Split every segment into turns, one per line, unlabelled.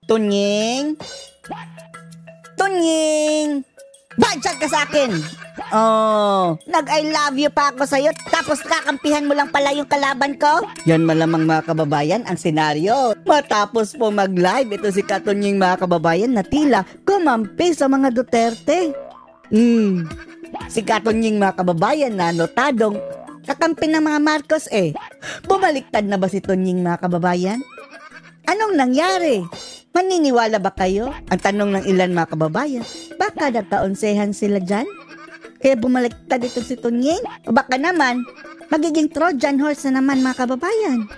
Tunying? Tunying! Badyan ka sa akin! Oh, nag-I love you pa ako sa'yo, tapos kakampihan mo lang pala yung kalaban ko? Yan malamang mga kababayan ang senaryo. Matapos po mag-live, ito si Katunying mga kababayan na tila kumampi sa mga Duterte. Si Katunying mga kababayan na notadong kakampi ng mga Marcos Bumaliktad na ba si Tunying mga kababayan? Anong nangyari? Maniniwala ba kayo? Ang tanong ng ilan mga kababayan, baka nataonsehan sila dyan? Kaya bumaliktad ito si Tunying? O baka naman, magiging Trojan horse na naman mga kababayan?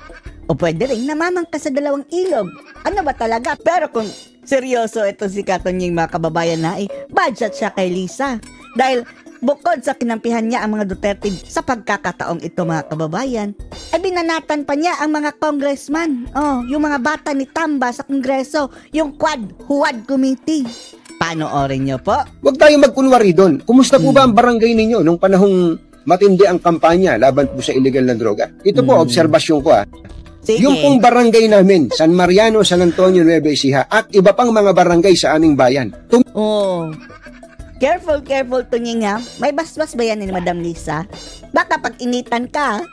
O pwede rin namamangka sa dalawang ilog. Ano ba talaga? Pero kung seryoso ito si Katunying mga kababayan na budget siya kay Lisa. Dahil bukod sa kinampihan niya ang mga Duterte sa pagkakataong ito mga kababayan, ay binanatan pa niya ang mga congressman. Yung mga bata ni Tamba sa Kongreso, yung Huwad Committee. Panoorin niyo po. Huwag tayong magkunwari doon. Kumusta po ba ang barangay ninyo nung panahong matindi ang kampanya laban po sa illegal na droga? Ito po, obserbasyon ko Sige. Yung pong barangay namin, San Mariano, San Antonio, Nueva Ecija, at iba pang mga barangay sa aming bayan. Careful, Tunying ha. May basbas ba yan ni Madam Lisa? Baka pag initan ka.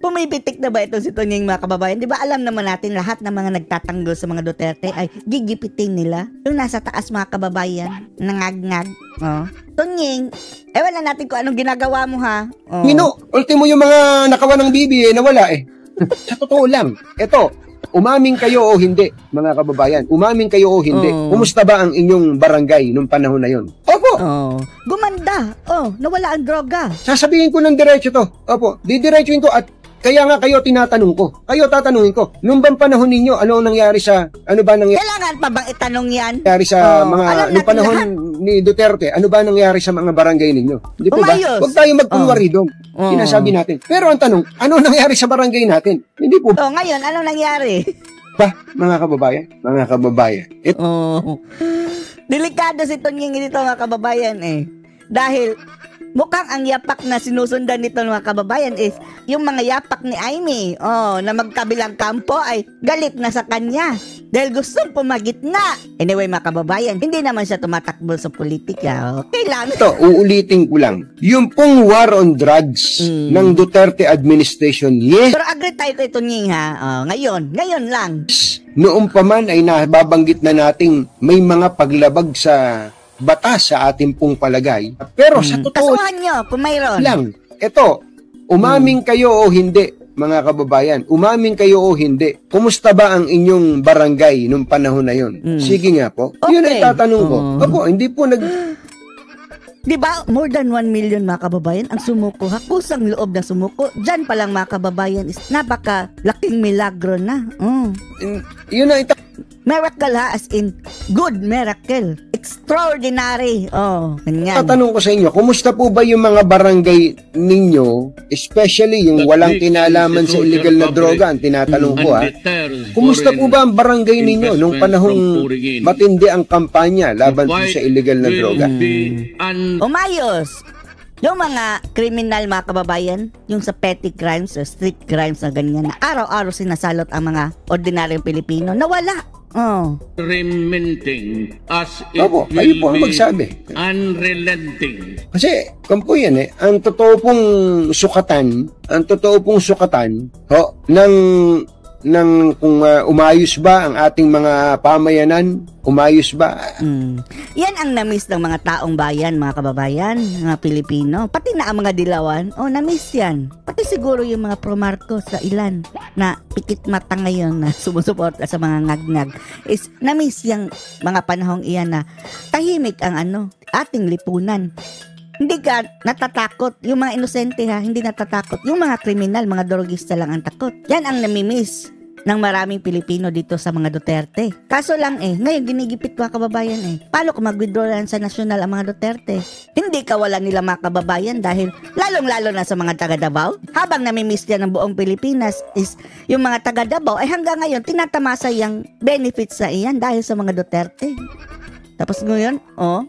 Pumipitik na ba ito si Tunying mga kababayan? Di ba alam naman natin lahat ng mga nagtatanggol sa mga Duterte ay gigipitin nila? Yung nasa taas mga kababayan, nangag-ngag. Tunying, wala natin kung anong ginagawa mo ha. Ultimo yung mga nakawan ng bibi nawala Sa totoo lang, umaming kayo o hindi, mga kababayan. Umaming kayo o hindi. Kumusta ba ang inyong barangay nung panahon na yon? Opo. Gumanda. Nawala ang droga. Sasabihin ko ng diretso to. Opo. Didiretsuin ko at kaya nga kayo tinatanong ko. Kayo tatanungin ko. Nung bang panahon ninyo, ano nangyari sa, Kailangan pa bang itanong yan? Nangyari sa nung panahon ni Duterte, ano ba nangyari sa mga barangay ninyo? Hindi po ba? Huwag tayo magkunwari doon. Sinasabi natin. Pero ang tanong, ano nangyari sa barangay natin? Hindi po. Ngayon, ano nangyari? Mga kababayan. Delikado si Tunying dito mga kababayan Dahil mukhang ang yapak na sinusundan nito mga kababayan is yung mga yapak ni Aimee na magkabilang kampo ay galit na sa kanya dahil gustong pumagitna. Anyway mga kababayan, hindi naman siya tumatakbo sa politika. Okay lang. Ito, uulitin ko lang. Yung pong war on drugs ng Duterte administration, yes. Pero agree tayo kay Tunying ha. Ngayon lang. Noong pa man ay nababanggit na nating may mga paglabag sa batas sa ating pong palagay. Pero sa totoo nyo, kung mayroon lang, umaming kayo o hindi, mga kababayan, umaming kayo o hindi, kumusta ba ang inyong barangay nung panahon na yon? Sige nga po. Yun ay tatanong ko. Hindi po Di ba, more than 1 million mga kababayan ang sumuko, kusang loob na sumuko. Diyan pa lang mga kababayan is napaka-laking milagro na. Yun ang miracle as in good miracle. Extraordinary. Ganyan. Tatanong ko sa inyo, kumusta po ba yung mga barangay ninyo, especially yung walang kinalaman sa illegal na droga, ang tinatanong ko kumusta po ba ang barangay ninyo nung panahong matindi ang kampanya laban po sa illegal na droga? Umayos! Yung mga criminal mga kababayan, yung sa petty crimes or street crimes na ganyan, na araw-araw sinasalot ang mga ordinaryong Pilipino, nawala.
Relenting as it
kayo po ang magsabi.
Unrelenting.
Kasi, kampo yan ang totoo pong sukatan, ng kung umayos ba ang ating mga pamayanan, umayos ba? Yan ang na-miss ng mga taong bayan, mga kababayan, mga Pilipino. Pati na ang mga dilawan, na-miss yan. Pati siguro yung mga pro-Marcos sa ilan na pikit mata ngayon na sumusuporta sa mga ngag-ngag is na-miss yung mga panahong iyan na tahimik ang ating lipunan. Hindi ka natatakot. Yung mga inosente hindi natatakot. Yung mga kriminal, mga drogista lang ang takot. Yan ang namimiss ng maraming Pilipino dito sa mga Duterte. Kaso lang ngayon ginigipit mga kababayan Paano kung mag-withdraw sa nasyonal ang mga Duterte? Hindi kawalan nila mga kababayan dahil lalong-lalo na sa mga taga Davao. Habang namimiss yan ng buong Pilipinas is yung mga taga Davao ay hanggang ngayon tinatamasa yung benefits sa iyan dahil sa mga Duterte. Tapos ngayon,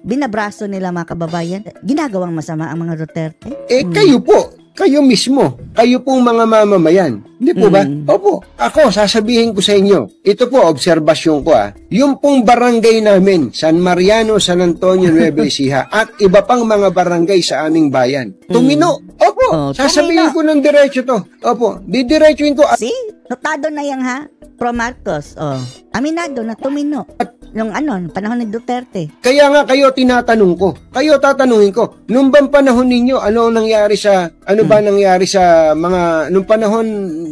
binabraso nila mga kababayan. Ginagawang masama ang mga Duterte. Kayo po,
kayo mismo, kayo pong mga mamamayan. Hindi po ba? Opo. Ako, sasabihin ko sa inyo, ito po, obserbasyon ko yung pong barangay namin, San Mariano, San Antonio, Nueva Ecija, at iba pang mga barangay sa aming bayan. Tumino. Opo, sasabihin ko ng diretso to. Opo, didiretsuin ko.
See? Notado na yan ha? Pro Marcos. Aminado na tumino. Nung panahon ni Duterte.
Kaya nga kayo tinatanong ko. Kayo tatanungin ko. Nung bang panahon ninyo, ano nangyari sa mga nung panahon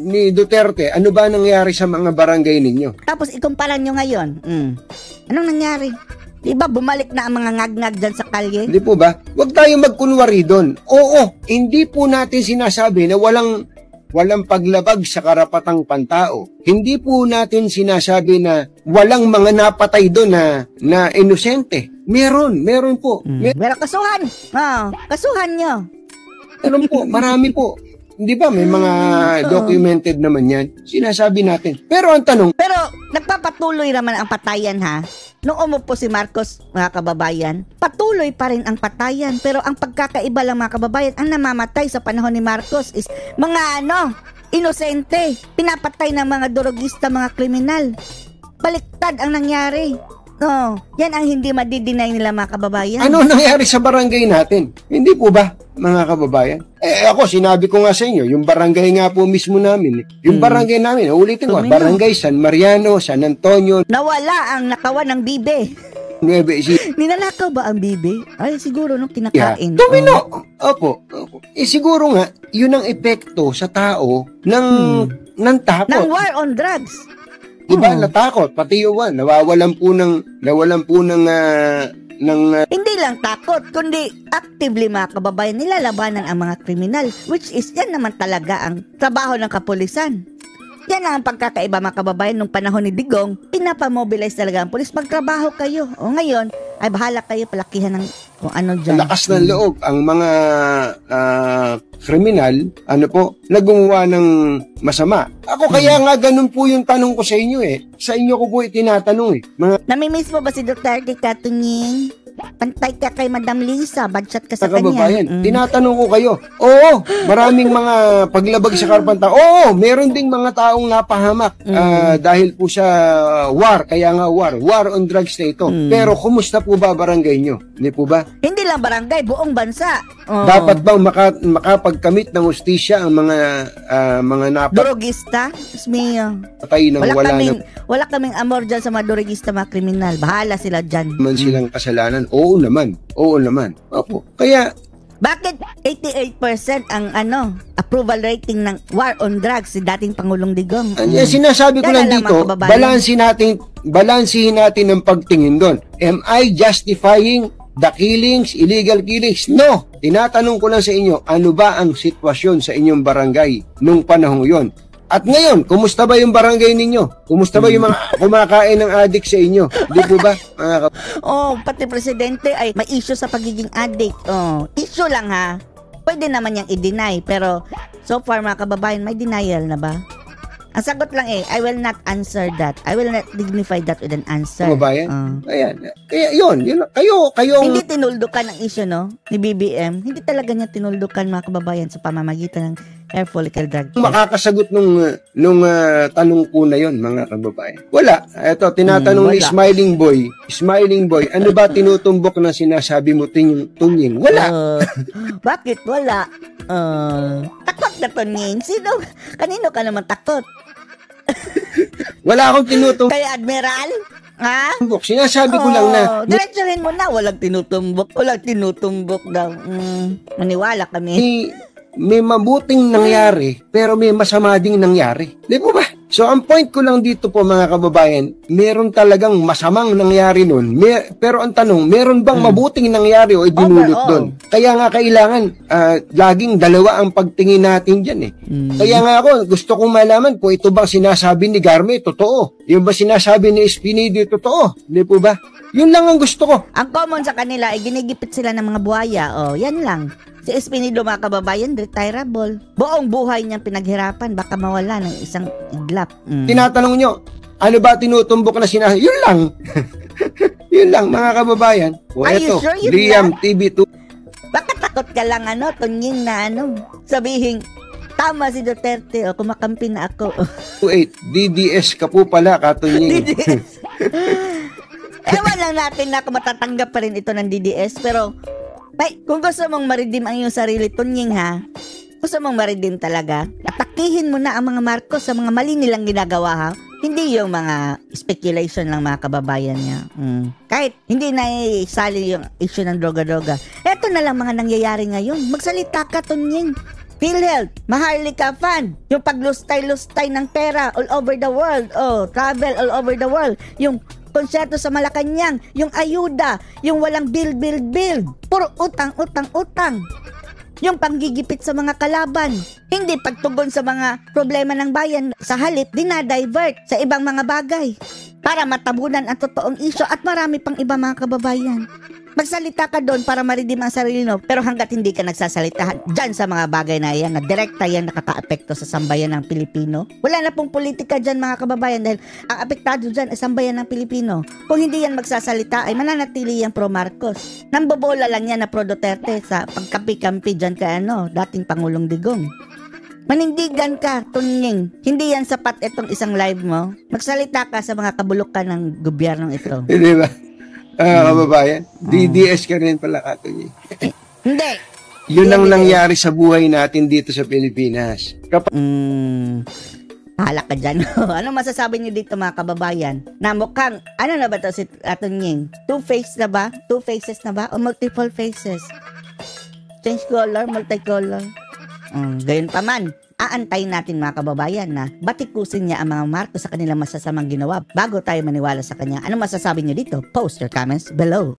ni Duterte, ano ba nangyari sa mga barangay ninyo?
Tapos ikumpara nyo ngayon. Anong nangyari? Diba bumalik na ang mga ngag-ngag dyan sa kalye?
Hindi po ba? Huwag tayo magkunwari doon. Oo, hindi po natin sinasabi na walang paglabag sa karapatang pantao. Hindi po natin sinasabi na walang mga napatay doon na inosente. Meron po.
Pero kasuhan. Kasuhan nyo.
Meron po, marami po. Hindi ba may mga documented naman yan? Sinasabi natin. Pero ang tanong...
Pero nagpapatuloy naman ang patayan ha? Nung umupo si Marcos, mga kababayan, patuloy pa rin ang patayan. Pero ang pagkakaiba lang mga kababayan, ang namamatay sa panahon ni Marcos is mga inosente. Pinapatay ng mga durugista, mga kriminal. Baliktad ang nangyari. Yan ang hindi madidinay nila mga kababayan.
Ano nangyari sa barangay natin? Hindi po ba, mga kababayan? Ako, sinabi ko nga sa inyo, yung barangay nga po mismo namin. Yung barangay namin, ulitin ko, barangay San Mariano, San Antonio.
Nawala ang nakawan ng bibe.
Nueva Ecija.
Ninanakaw ba ang bibe? Ay, siguro nung kinakain.
Tumino! Opo. Siguro nga, yun ang epekto sa tao ng takot.
Ng war on drugs.
Diba, natakot, pati yun, nawawalan po ng
hindi lang takot, kundi actively mga kababayan, nilalabanan ang mga kriminal, which is yan naman talaga ang trabaho ng kapulisan. Yan ang pagkakaiba mga kababayan nung panahon ni Digong, pinapamobilize talaga ang pulis, magtrabaho kayo. Ngayon, ay bahala kayo, palakihan ng kung ano dyan.
Lakas ng loob ang mga kriminal, naggumawa ng masama. Ako kaya nga ganun po yung tanong ko sa inyo Sa inyo ko po itinatanong
Namimiss mo ba si Duterte, Katunying? Pantay ka kay Madam Lisa, badshot ka sa
kanya. Tinatanong ko kayo. Oo, maraming mga paglabag sa karpanta. Oo, meron ding mga taong napahamak dahil po sa war, kaya nga war on drugs na ito. Pero kumusta po ba barangay nyo? Hindi po ba?
Hindi lang barangay, buong bansa.
Dapat bang makapagkamit ng hustisya ang mga
durugista?
Patay ng
wala kaming amor dyan sa mga durugista, mga kriminal. Bahala sila dyan.
Man silang kasalanan. Oo naman. Opo. Kaya
bakit 88% ang approval rating ng war on drugs si dating Pangulong Digong?
Sinasabi ko lang dito, balansihin natin ang pagtingin doon. Am I justifying the killings, illegal killings? No. Tinatanong ko lang sa inyo, ano ba ang sitwasyon sa inyong barangay nung panahong yon? At ngayon, kumusta ba yung barangay ninyo? Kumusta ba yung mga kumakain ng addict sa inyo? Di po ba?
Pati presidente ay may issue sa pagiging addict. Issue lang ha. Pwede naman niyang i-deny. Pero so far mga kababayan, may denial na ba? Ang sagot lang I will not answer that. I will not dignify that with an answer.
Kababayan? Ayan. Kaya yun. Kayo.
Hindi tinuldukan ang issue, ni BBM. Hindi talaga niya tinuldukan mga kababayan sa pamamagitan ng hair follicle drug test.
Makakasagot nung tanong ko na yun, mga kababayan. Wala. Ito, tinatanong ni Smiling Boy, ano ba tinutumbok na sinasabi mo Tunying? Wala.
Bakit wala? Takot na Tunying. Kanino ka naman takot?
Wala akong tinutumbok.
Kay Admiral? Ha?
Sinasabi ko lang na
diretsuhin mo na, walang tinutumbok daw. Maniwala kami.
May mabuting nangyari, pero may masama ding nangyari. Di po ba? So, ang point ko lang dito po mga kababayan, meron talagang masamang nangyari nun. Pero ang tanong, meron bang mabuting nangyari o idinulot doon? Kaya nga kailangan, laging dalawa ang pagtingin natin dyan Kaya nga ako, gusto kong malaman kung ito bang sinasabi ni Garme, totoo. Yung ba sinasabi ni Espinido, totoo. Di po ba? Yun lang ang gusto ko.
Ang common sa kanila ay ginigipit sila ng mga buhaya. Yan lang. Si Espinido mga kababayan, retirable. Buong buhay niyang pinaghirapan, baka mawala ng isang iglap.
Tinatanong nyo, ano ba tinutumbok na sinasabi? Yun lang. Yun lang mga kababayan.
Are you sure yun
Liam TV2.
Bakit takot ka lang, Tunying na sabihin, tama si Duterte, kumakampi na ako.
28, DDS ka po pala, Katunying.
DDS. Ewan lang natin na kung matatanggap pa rin ito ng DDS, pero kung gusto mong ma-redeem ang iyong sarili, Tunying ha, gusto mong ma-redeem talaga, atakihin mo na ang mga Marcos sa mga mali nilang ginagawa ha, hindi yung mga speculation lang mga kababayan niya. Kahit hindi na isali yung issue ng droga-droga. Eto na lang mga nangyayari ngayon. Magsalita ka, Tunying. PhilHealth, Maharlika Fund, yung paglustay-lustay ng pera all over the world, travel all over the world, yung konserto sa Malacanang, yung ayuda, yung walang build, puro utang. Yung panggigipit sa mga kalaban, hindi pagtugon sa mga problema ng bayan, sa halip, dinadivert sa ibang mga bagay para matabunan ang totoong isyo at marami pang iba mga kababayan. Magsalita ka doon para ma-redeem ang sarili mo, pero hanggat hindi ka nagsasalita dyan sa mga bagay na yan, na direkta yan nakaka-apekto sa sambayan ng Pilipino, wala na pong politika dyan mga kababayan dahil ang apektado dyan ay sambayan ng Pilipino. Kung hindi yan magsasalita ay mananatili yung pro-Marcos. Nambobola lang yan na pro-Duterte sa pagkampi-kampi dyan ka dating Pangulong Digong. Manindigan ka, Tunying. Hindi yan sapat itong isang live mo. Magsalita ka sa mga kabulukan ng gobyernong ito.
Hindi ba? Kababayan, DDS ka rin pala, Katunying.
Hindi.
Yun ang nangyari sa buhay natin dito sa Pilipinas.
Hala ka dyan. Ano masasabi niyo dito mga kababayan? Na mukhang, na ba to si Tunying? Two-faced na ba? Two faces na ba? O multiple faces? Change color, multicolor? Gayon pa man. Aantayin natin mga kababayan na batikusin niya ang mga Marcos sa kanilang masasamang ginawa bago tayo maniwala sa kanya. Ano masasabi niyo dito? Post your comments below.